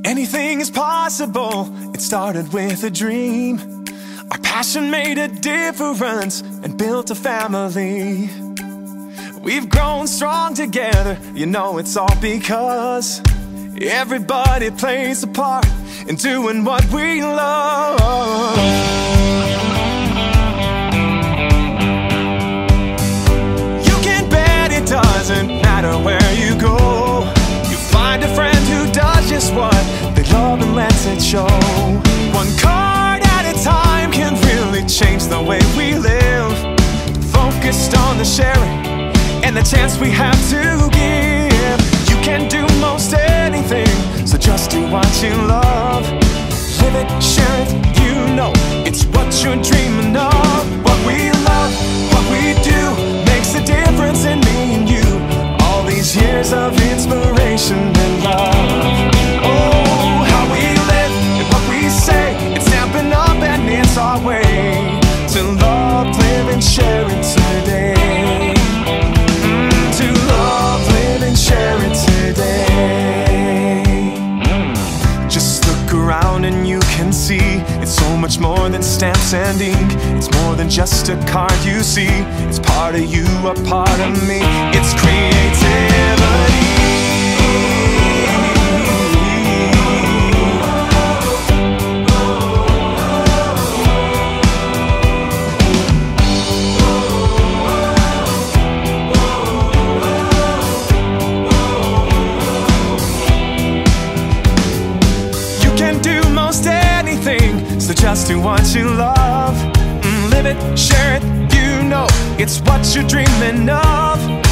Anything is possible, it started with a dream. Our passion made a difference and built a family. We've grown strong together, you know it's all because everybody plays a part in doing what we love. You can bet it doesn't matter where you go. You find a friend who does just what they love and lets it show. One card at a time can really change the way we live. Focused on the sharing and the chance we have to give. You can do most anything, so just do what you love. Live it, share it, you know it's what you're dreaming of. What we love, what we do, makes a difference in me and you. All these years of inspiration and love. Oh, how we live and what we say, it's Stampin' Up and it's our way to love, live and share it today. To love, live and share it today. Just look around and you can see it's so much more than stamps and ink. It's more than just a card you see. It's part of you, a part of me. It's creativity. So just do what you love. Live it, share it, you know it's what you're dreaming of.